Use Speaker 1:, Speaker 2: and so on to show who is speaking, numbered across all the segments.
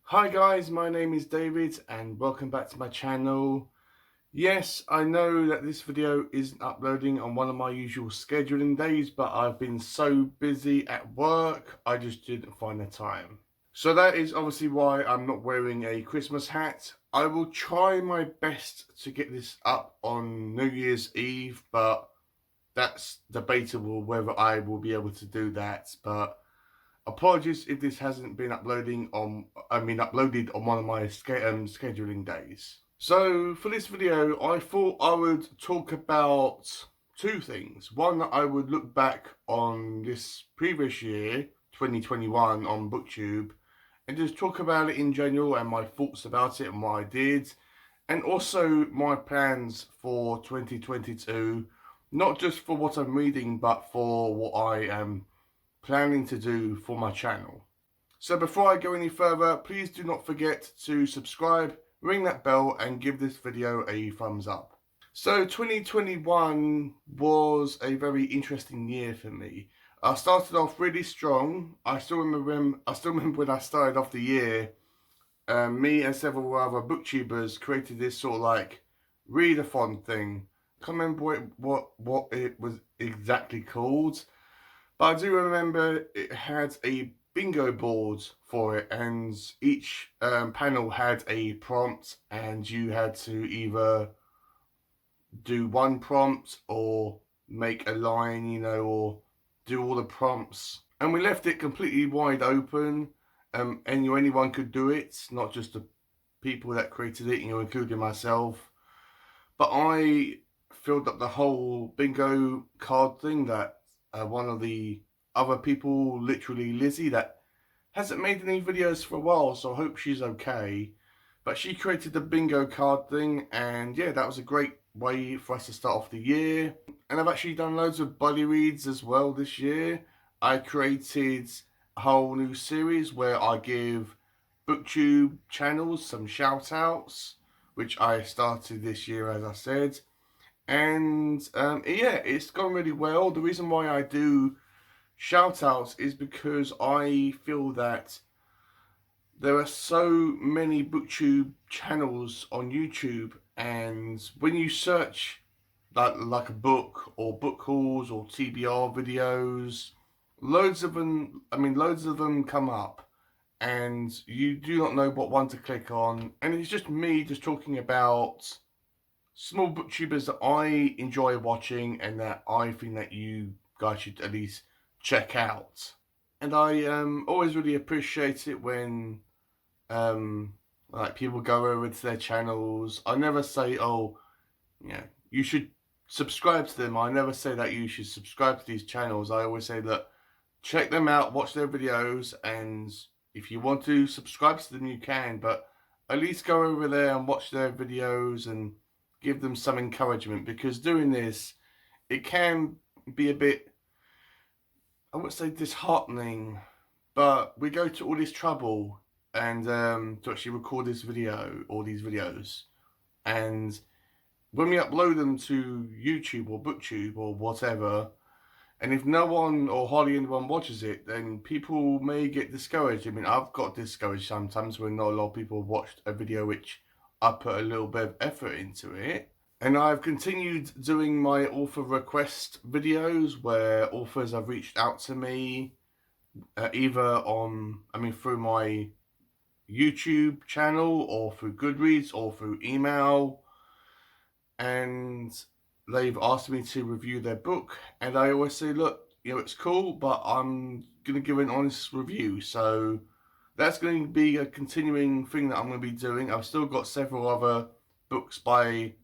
Speaker 1: Hi guys, my name is David and welcome back to my channel. Yes, I know that this video isn't uploading on one of my usual scheduling days, but I've been so busy at work, I just didn't find the time. So that is obviously why I'm not wearing a Christmas hat. I will try my best to get this up on New Year's Eve, but that's debatable whether I will be able to do that. But apologies if this hasn't been uploaded on one of my scheduling days. So for this video, I thought I would talk about two things. One, I would look back on this previous year, 2021, on Booktube, and just talk about it in general and my thoughts about it and what I did, and also my plans for 2022, not just for what I'm reading, but for what I am planning to do for my channel. So before I go any further, please do not forget to subscribe, ring that bell, and give this video a thumbs up. So 2021 was a very interesting year for me. I started off really strong. I still remember when I started off the year, me and several other booktubers created this sort of like readathon thing. Can't remember what it was exactly called, but I do remember it had a bingo board for it, and each panel had a prompt, and you had to either do one prompt or make a line, or do all the prompts. And we left it completely wide open, and anyone could do it, not just the people that created it, including myself. But I filled up the whole bingo card thing that one of the other people, literally Lizzie, that hasn't made any videos for a while, so I hope she's okay. But she created the bingo card thing, and yeah, that was a great way for us to start off the year. And I've actually done loads of buddy reads as well this year. I created a whole new series where I give Booktube channels some shout outs, which I started this year, as I said. And yeah, it's gone really well. The reason why I do shout outs is because I feel that there are so many booktube channels on YouTube, and when you search like a book or book hauls or TBR videos, loads of them come up, and you do not know what one to click on. And it's just me just talking about small booktubers that I enjoy watching and that I think that you guys should at least check out. And I always really appreciate it when like people go over to their channels. I never say, oh, yeah, you should subscribe to them. I never say that you should subscribe to these channels. I always say that check them out, watch their videos, and if you want to subscribe to them, you can. But at least go over there and watch their videos and give them some encouragement, because doing this, it can be a bit, I wouldn't say disheartening, but we go to all this trouble and to actually record this video or these videos, and when we upload them to YouTube or Booktube or whatever, and if no one or hardly anyone watches it, then people may get discouraged. I mean, I've got discouraged sometimes when not a lot of people have watched a video which I put a little bit of effort into it. And I've continued doing my author request videos where authors have reached out to me, either through my YouTube channel or through Goodreads or through email, and they've asked me to review their book. And I always say, look, it's cool, but I'm going to give an honest review. So that's going to be a continuing thing that I'm going to be doing. I've still got several other books by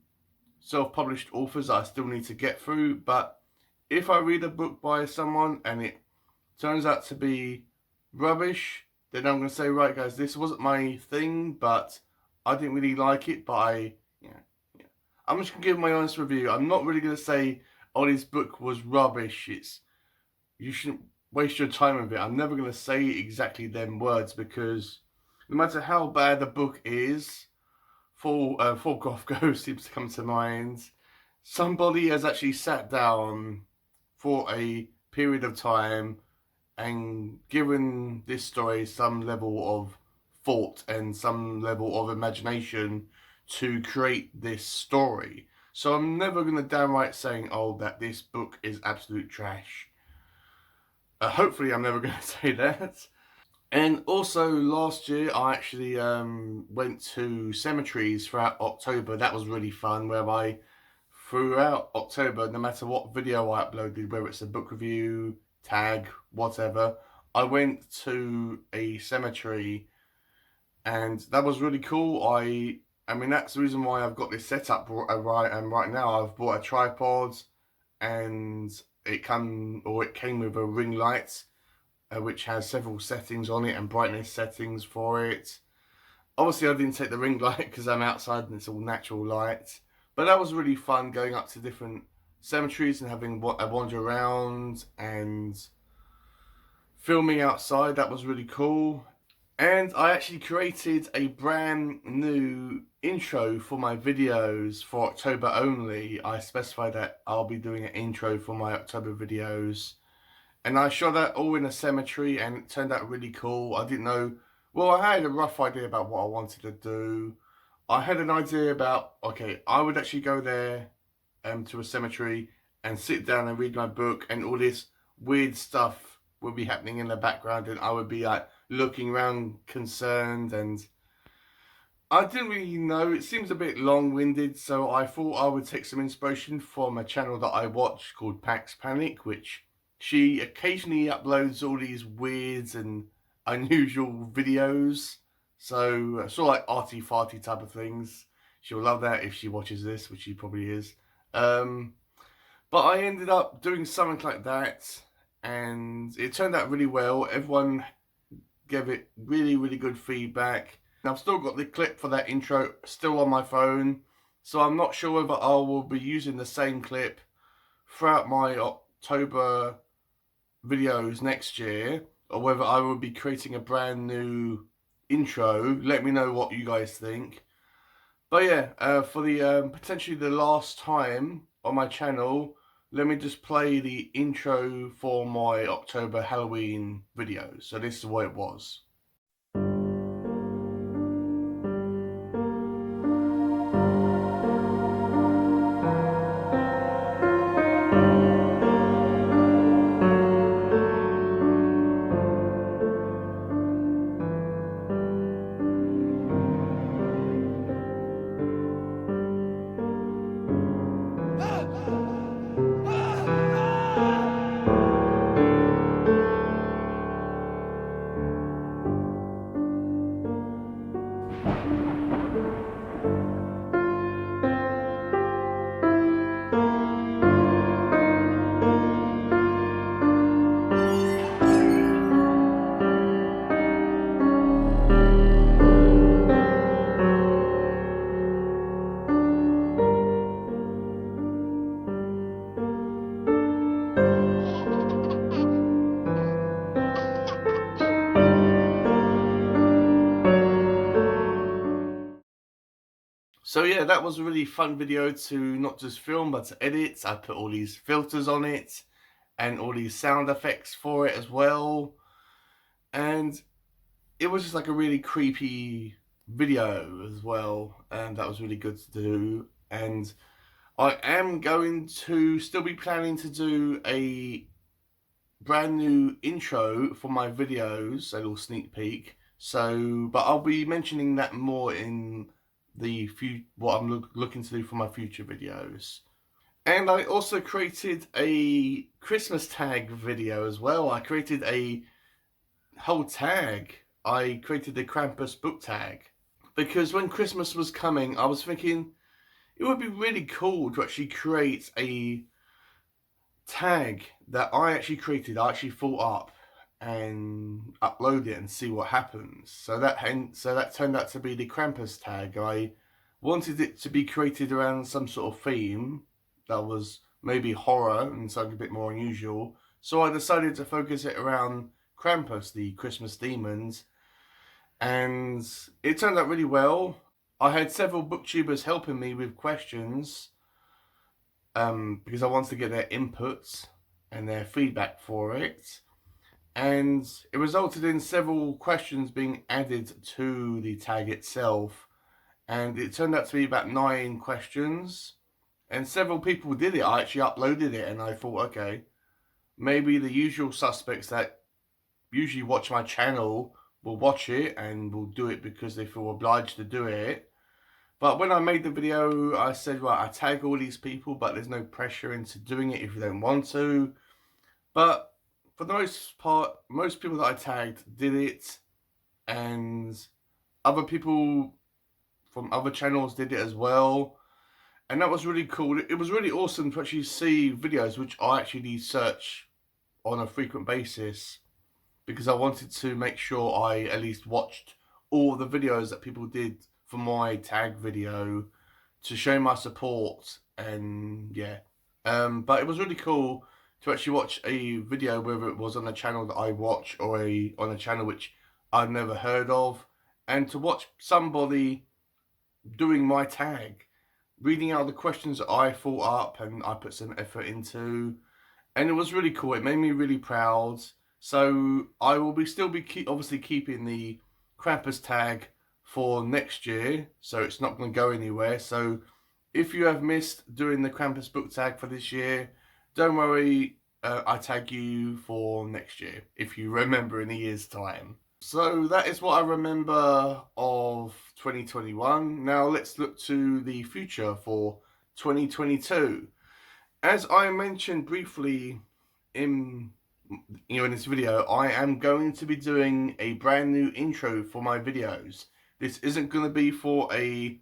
Speaker 1: self-published authors that I still need to get through, but if I read a book by someone and it turns out to be rubbish, then I'm going to say, right guys, this wasn't my thing, but I didn't really like it, but I'm just going to give my honest review. I'm not really going to say, oh, this book was rubbish, you shouldn't waste your time with it. I'm never going to say exactly them words, because no matter how bad the book is, Full Golf Go seems to come to mind. Somebody has actually sat down for a period of time and given this story some level of thought and some level of imagination to create this story. So I'm never going to downright saying, oh, that this book is absolute trash. Hopefully I'm never going to say that. And also last year I actually went to cemeteries throughout October. That was really fun, where I throughout October, no matter what video I uploaded, whether it's a book review, tag, whatever, I went to a cemetery, and that was really cool. I mean that's the reason why I've got this setup right now. I've bought a tripod, and it came with a ring light, which has several settings on it and brightness settings for it. Obviously I didn't take the ring light because I'm outside and it's all natural light, but that was really fun, going up to different cemeteries and having a wander around and filming outside. That was really cool. And I actually created a brand new intro for my videos for October only. I specified that I'll be doing an intro for my October videos. And I shot that all in a cemetery, and it turned out really cool. I didn't know... Well, I had a rough idea about what I wanted to do. I had an idea about, okay, I would actually go there to a cemetery and sit down and read my book, and all this weird stuff would be happening in the background, and I would be like looking around concerned, and I didn't really know. It seems a bit long-winded, so I thought I would take some inspiration from a channel that I watch called Pax Panic, which... she occasionally uploads all these weird and unusual videos. So sort of like arty-farty type of things. She'll love that if she watches this, which she probably is. But I ended up doing something like that, and it turned out really well. Everyone gave it really, really good feedback. I've still got the clip for that intro still on my phone, so I'm not sure whether I will be using the same clip throughout my October videos next year, or whether I will be creating a brand new intro. Let me know what you guys think. But yeah, for the potentially the last time on my channel, let me just play the intro for my October Halloween video. So this is what it was. So yeah, that was a really fun video to not just film, but to edit. I put all these filters on it and all these sound effects for it as well. And it was just like a really creepy video as well. And that was really good to do. And I am going to still be planning to do a brand new intro for my videos, a little sneak peek. So, but I'll be mentioning that more in what I'm looking to do for my future videos. And I also created a Christmas tag video as well. I created a whole tag. I created the Krampus book tag, because when Christmas was coming, I was thinking it would be really cool to actually create a tag that I actually created. I actually thought up and upload it and see what happens. So that turned out to be the Krampus tag. I wanted it to be created around some sort of theme that was maybe horror and something a bit more unusual. So I decided to focus it around Krampus, the Christmas demons, and it turned out really well. I had several booktubers helping me with questions because I wanted to get their inputs and their feedback for it. and it resulted in several questions being added to the tag itself, and it turned out to be about 9 questions, and several people did it. I actually uploaded it, and I thought, okay, maybe the usual suspects that usually watch my channel will watch it and will do it because they feel obliged to do it. But when I made the video, I said, right, I tag all these people, but there's no pressure into doing it if you don't want to. But for the most part, most people that I tagged did it, and other people from other channels did it as well. And that was really cool. It was really awesome to actually see videos which I actually search on a frequent basis, because I wanted to make sure I at least watched all the videos that people did for my tag video to show my support. And yeah, but it was really cool to actually watch a video, whether it was on a channel that I watch or on a channel which I've never heard of, and to watch somebody doing my tag, reading out the questions that I thought up and I put some effort into, and it was really cool. It made me really proud. So I will obviously keeping the Krampus tag for next year, so it's not going to go anywhere. So if you have missed doing the Krampus book tag for this year, don't worry, I tag you for next year if you remember in a year's time. So that is what I remember of 2021. Now let's look to the future for 2022. As I mentioned briefly in in this video, I am going to be doing a brand new intro for my videos. This isn't going to be for a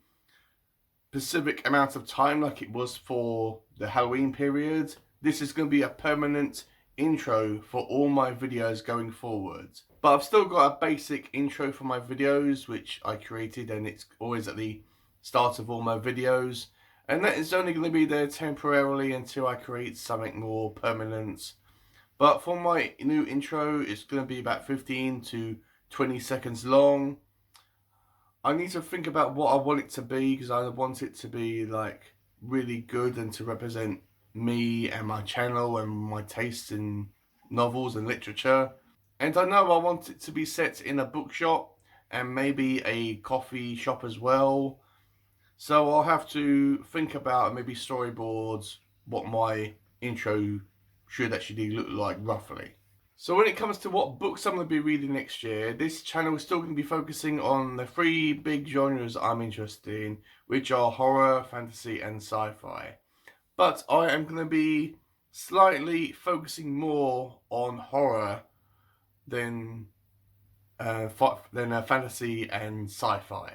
Speaker 1: specific amount of time like it was for the Halloween period. This is going to be a permanent intro for all my videos going forward. But I've still got a basic intro for my videos which I created, and it's always at the start of all my videos. And that is only going to be there temporarily until I create something more permanent. But for my new intro, it's going to be about 15 to 20 seconds long. I need to think about what I want it to be, because I want it to be like really good and to represent me and my channel and my taste in novels and literature. And I know I want it to be set in a bookshop and maybe a coffee shop as well. So I'll have to think about maybe storyboards what my intro should actually look like roughly. So when it comes to what books I'm going to be reading next year, this channel is still going to be focusing on the 3 big genres I'm interested in, which are horror, fantasy and sci-fi. But I am going to be slightly focusing more on horror than fantasy and sci-fi.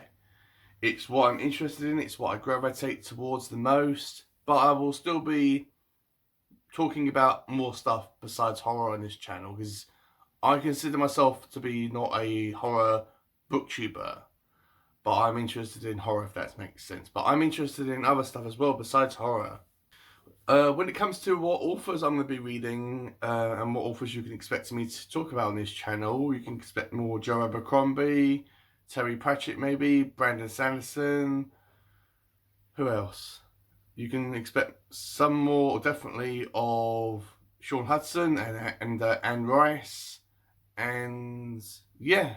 Speaker 1: It's what I'm interested in, it's what I gravitate towards the most, but I will still be talking about more stuff besides horror on this channel, because I consider myself to be not a horror booktuber, but I'm interested in horror, if that makes sense. But I'm interested in other stuff as well besides horror. When it comes to what authors I'm going to be reading and what authors you can expect me to talk about on this channel, you can expect more Joe Abercrombie, Terry Pratchett maybe, Brandon Sanderson. Who else? You can expect some more, definitely, of Sean Hudson and Anne Rice. And yeah,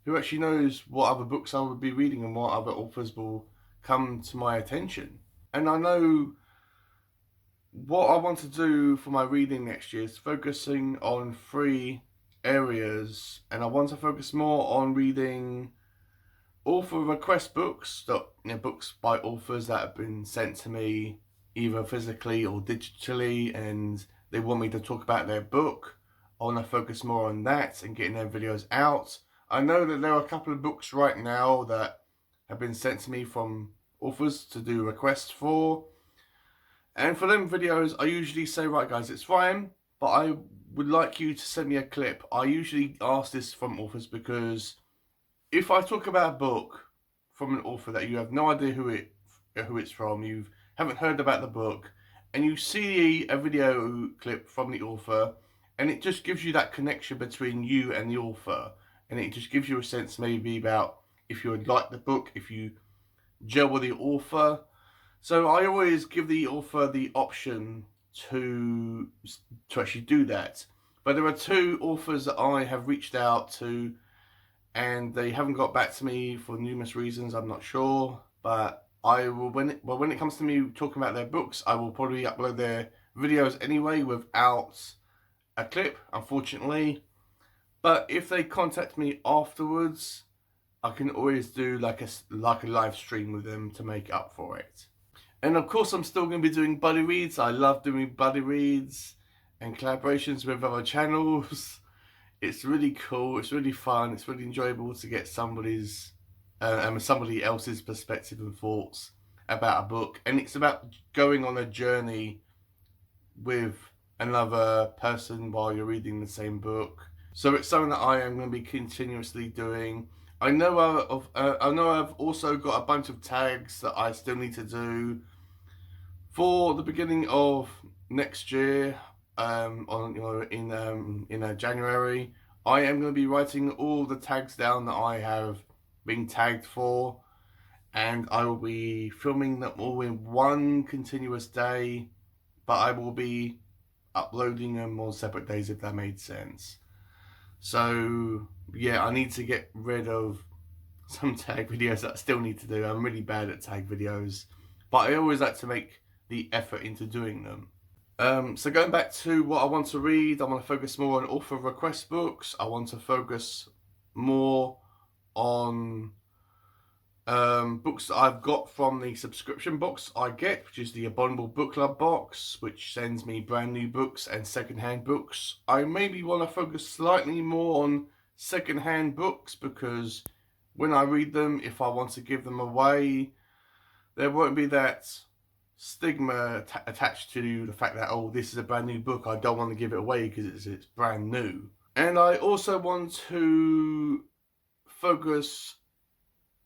Speaker 1: who actually knows what other books I will be reading and what other authors will come to my attention. And I know what I want to do for my reading next year is focusing on 3 areas, and I want to focus more on reading author request books, books by authors that have been sent to me either physically or digitally, and they want me to talk about their book. I want to focus more on that and getting their videos out. I know that there are a couple of books right now that have been sent to me from authors to do requests for, and for them videos I usually say, right guys, it's fine, but I would like you to send me a clip. I usually ask this from authors because if I talk about a book from an author that you have no idea who it's from, you haven't heard about the book, and you see a video clip from the author, and it just gives you that connection between you and the author, and it just gives you a sense maybe about if you would like the book, if you gel with the author. So I always give the author the option to actually do that. But there are two authors that I have reached out to, and they haven't got back to me for numerous reasons. I'm not sure, but I will when it comes to me talking about their books, I will probably upload their videos anyway without a clip, unfortunately. But if they contact me afterwards, I can always do like a live stream with them to make up for it. And of course, I'm still going to be doing buddy reads. I love doing buddy reads and collaborations with other channels. It's really cool. It's really fun. It's really enjoyable to get somebody else's perspective and thoughts about a book. And it's about going on a journey with another person while you're reading the same book. So it's something that I am going to be continuously doing. I know I've also got a bunch of tags that I still need to do for the beginning of next year. In January, I am going to be writing all the tags down that I have been tagged for, and I will be filming them all in one continuous day, but I will be uploading them on separate days, if that made sense. So yeah, I need to get rid of some tag videos that I still need to do. I'm really bad at tag videos, but I always like to make the effort into doing them. So going back to what I want to read, I want to focus more on author request books. I want to focus more on books that I've got from the subscription box I get, which is the Abominable Book Club box, which sends me brand new books and secondhand books. I maybe want to focus slightly more on secondhand books, because when I read them, if I want to give them away, there won't be that stigma attached to the fact that, oh, this is a brand new book, I don't want to give it away because it's brand new. And I also want to focus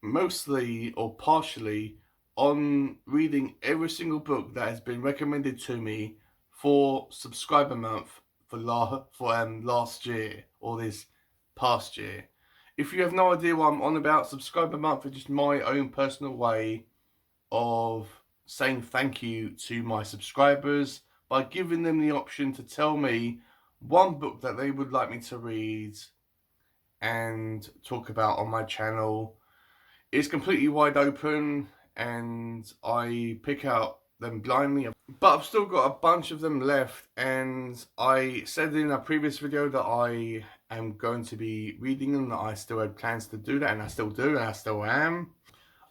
Speaker 1: mostly or partially on reading every single book that has been recommended to me for subscriber month for last year or this past year. If you have no idea what I'm on about, subscriber month is just my own personal way of saying thank you to my subscribers by giving them the option to tell me one book that they would like me to read and talk about on my channel. It's completely wide open and I pick out them blindly, but I've still got a bunch of them left, and I said in a previous video that I am going to be reading them, that I still had plans to do that, and I still do, and I still am.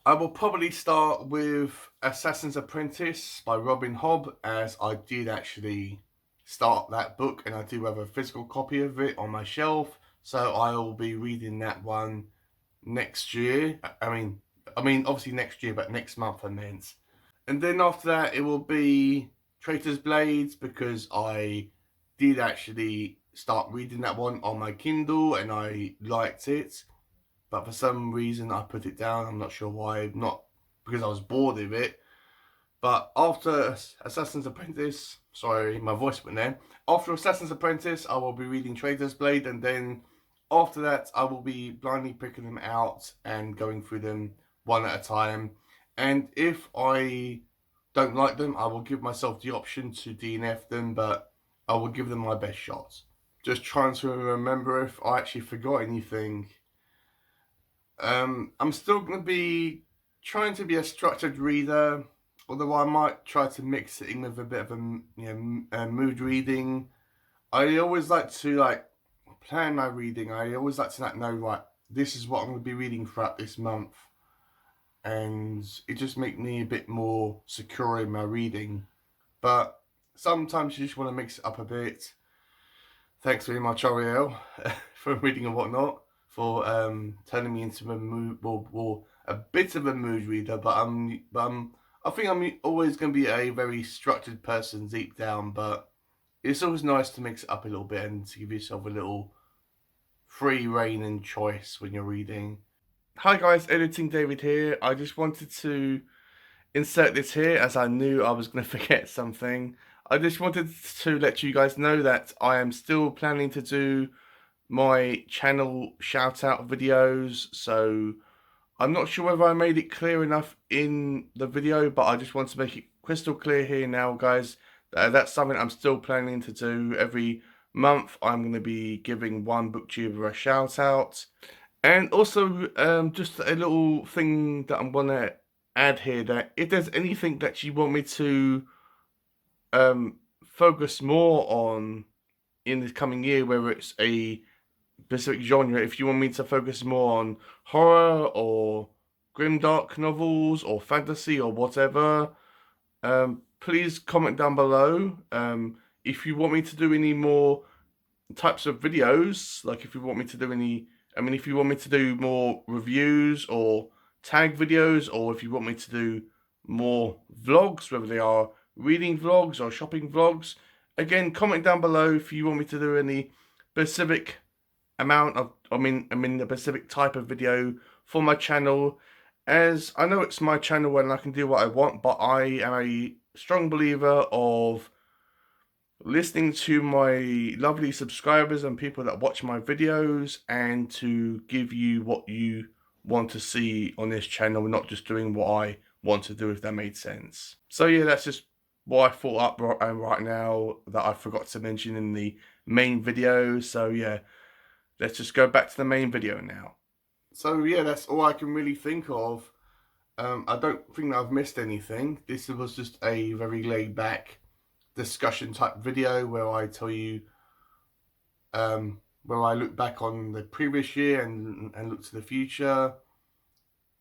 Speaker 1: I will probably start with Assassin's Apprentice by Robin Hobb, as I did actually start that book and I do have a physical copy of it on my shelf, so I will be reading that one next year. I mean obviously next year, but next month I meant. And then after that it will be Traitor's Blades, because I did actually start reading that one on my Kindle and I liked it, but for some reason I put it down. I'm not sure why, not because I was bored of it. But after Assassin's Apprentice, sorry, my voice went there. After Assassin's Apprentice, I will be reading Traitor's Blade, and then after that, I will be blindly picking them out and going through them one at a time. And if I don't like them, I will give myself the option to DNF them, but I will give them my best shot. Just trying to remember if I actually forgot anything. I'm still going to be trying to be a structured reader, although I might try to mix it in with a bit of a mood reading. I always like to plan my reading. I always like to know, right, this is what I'm going to be reading throughout this month, and it just makes me a bit more secure in my reading. But sometimes you just want to mix it up a bit. Thanks very much, Ariel, for reading and whatnot, for turning me into a bit of a mood reader. But I think I'm always going to be a very structured person deep down, but it's always nice to mix it up a little bit and to give yourself a little free reign and choice when you're reading. Hi guys, Editing David here. I just wanted to insert this here as I knew I was going to forget something. I just wanted to let you guys know that I am still planning to do my channel shout out videos, so I'm not sure whether I made it clear enough in the video, but I just want to make it crystal clear here now, guys. That's something I'm still planning to do every month I'm going to be giving one booktuber a shout out. And also, just a little thing that I'm going to add here, that if there's anything that you want me to focus more on in the coming year, whether it's a specific genre, if you want me to focus more on horror or grimdark novels or fantasy or whatever, please comment down below. If you want me to do any more types of videos, like if you want me to do if you want me to do more reviews or tag videos, or if you want me to do more vlogs, whether they are reading vlogs or shopping vlogs, again, comment down below if you want me to do any specific amount of, a specific type of video for my channel. As I know it's my channel and I can do what I want, but I am a strong believer of listening to my lovely subscribers and people that watch my videos, and to give you what you want to see on this channel, not just doing what I want to do, if that made sense. So yeah, that's just what I thought up right now that I forgot to mention in the main video. So yeah, let's just go back to the main video now. So yeah, that's all I can really think of. I don't think that I've missed anything. This was just a very laid back discussion type video where I tell you, where I look back on the previous year and look to the future.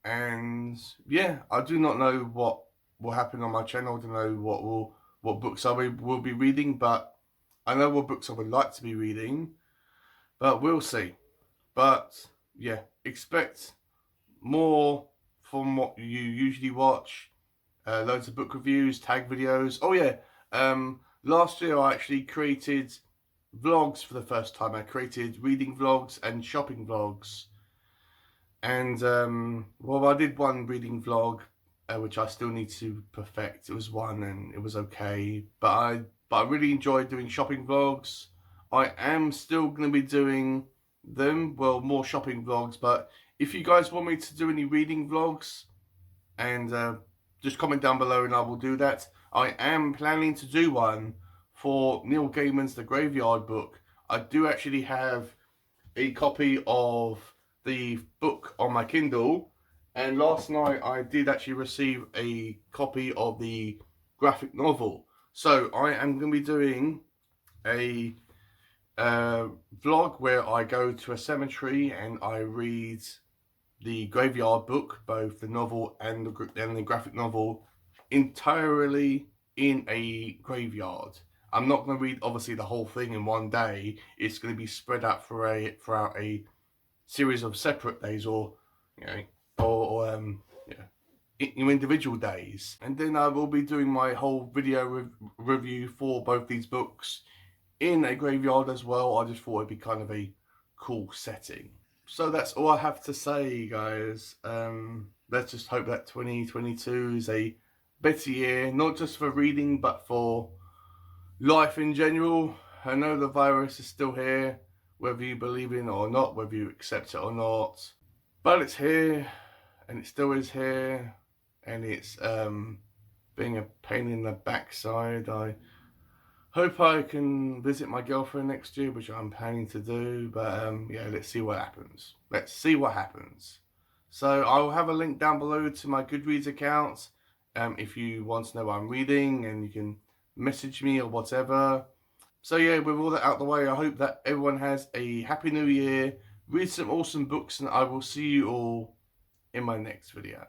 Speaker 1: And yeah, I do not know what will happen on my channel. I don't know what books I will be reading, but I know what books I would like to be reading, but we'll see. But yeah, expect more from what you usually watch. Loads of book reviews, tag videos. Oh yeah, last year I actually created vlogs for the first time. I created reading vlogs and shopping vlogs. And well, I did one reading vlog, which I still need to perfect. It was one and it was okay, but I really enjoyed doing shopping vlogs. I am still going to be doing them, well, more shopping vlogs. But if you guys want me to do any reading vlogs, and just comment down below and I will do that. I am planning to do one for Neil Gaiman's The Graveyard Book. I do actually have a copy of the book on my Kindle, and last night I did actually receive a copy of the graphic novel. So I am going to be doing a vlog where I go to a cemetery and I read the Graveyard Book, both the novel and the graphic novel, entirely in a graveyard. I'm not going to read obviously the whole thing in one day. It's going to be spread out throughout a series of separate days, or individual days. And then I will be doing my whole video review for both these books in a graveyard as well. I just thought it'd be kind of a cool setting. So that's all I have to say, guys. Let's just hope that 2022 is a better year, not just for reading, but for life in general. I know the virus is still here, whether you believe in it or not, whether you accept it or not. But it's here, and it still is here, and it's being a pain in the backside. I hope I can visit my girlfriend next year, which I'm planning to do, but yeah, let's see what happens. Let's see what happens. So I'll have a link down below to my Goodreads account, if you want to know what I'm reading, and you can message me or whatever. So yeah, with all that out the way, I hope that everyone has a happy new year, read some awesome books, and I will see you all in my next video.